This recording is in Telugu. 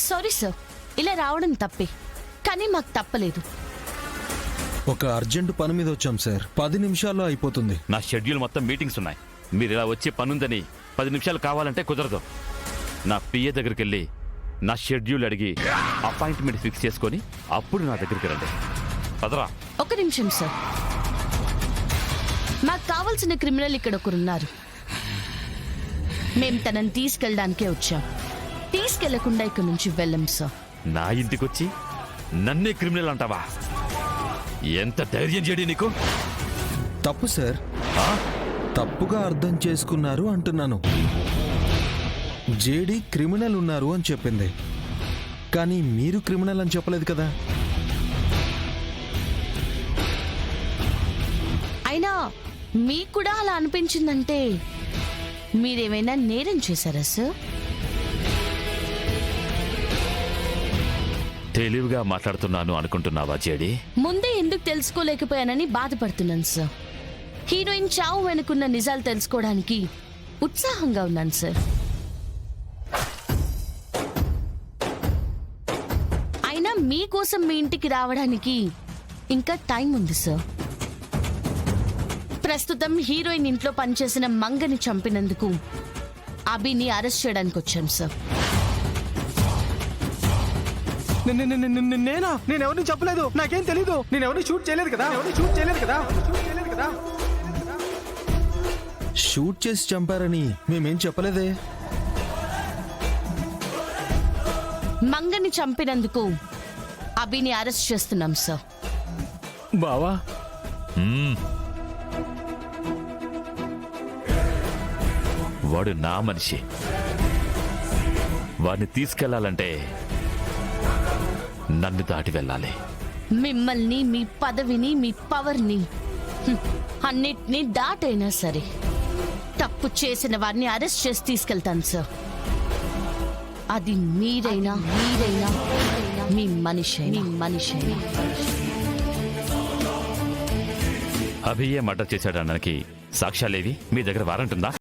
సారీ సార్, ఇలా రావడం తప్పే, కానీ మాకు తప్పలేదు. ఒక అర్జెంటు పని మీద వచ్చాం సార్, 10 నిమిషాల్లో అయిపోతుంది. నా షెడ్యూల్ మొత్తం మీటింగ్స్ ఉన్నాయి. మీరు ఇలా వచ్చే పనుందని 10 నిమిషాలు కావాలంటే కుదరదు. నా పిఏ దగ్గరికి వెళ్ళి నా షెడ్యూల్ అడిగి అపాయింట్మెంట్ ఫిక్స్ చేసుకొని అప్పుడు నా దగ్గరికి రండి. పదరా. ఒక నిమిషం సార్, మాకు కావాల్సిన క్రిమినల్ ఇక్కడ ఒకరున్నారు. మేం తనని తీసుకెళ్ళడానికే వచ్చాం. తీసుకెళ్లకుండా ఇక్కడ నుంచి వెళ్ళం సార్. నా ఇంటికొచ్చి నన్నే క్రిమినల్ అంటావా? ఎంత ధైర్యం చేయడి నీకు? తప్పు సార్, ఆ? తప్పుగా అర్థం చేసుకున్నారు అంటున్నాను. జేడీ క్రిమినల్ ఉన్నారు అని చెప్పింది, కానీ మీరు క్రిమినల్ అని చెప్పలేదు కదా. అయినా మీకు కూడా అలా అనిపించిందంటే మీరేమైనా నేరం చేశారా సార్? తెలివిగా మాట్లాడుతున్నాను అనుకుంటున్నావా జేడి? ముందే ఎందుకు తెలుసుకోలేకపోయానని బాధపడుతున్నాను సార్. హీరోయిన్ చావు వెనుకున్న నిజాలు తెలుసుకోవడానికి ఉత్సాహంగా ఉన్నాను సార్. అయినా మీకోసం మీ ఇంటికి రావడానికి ఇంకా టైం ఉంది సార్. ప్రస్తుతం హీరోయిన్ ఇంట్లో పనిచేసిన మంగని చంపినందుకు అభిని అరెస్ట్ చేయడానికి వచ్చాను సార్. నేనా? నేను ఎవరిని చెప్పలేదు, నాకేం తెలీదు. నేను ఎవరిని షూట్ చేయలేదు కదా. షూట్ చేసి చంపారని మేమేం చెప్పలేదే. మంగని చంపినందుకు అభిని అరెస్ట్ చేస్తున్నాం సార్. బావా, వాడు నా మనిషి. వాడిని తీసుకెళ్లాలంటే నన్ను దాటి వెళ్ళాలి. మిమ్మల్ని, మీ పదవిని, మీ పవర్ని అన్నిటినీ దాటైనా సరే తప్పు చేసిన వారిని అరెస్ట్ చేసి తీసుకెళ్తాను సార్. అది మీరైనా మీ మనిషి. అభియే మర్డర్ చేశాడనడానికి సాక్ష్యాలేవి? మీ దగ్గర వారంట్ ఉందా?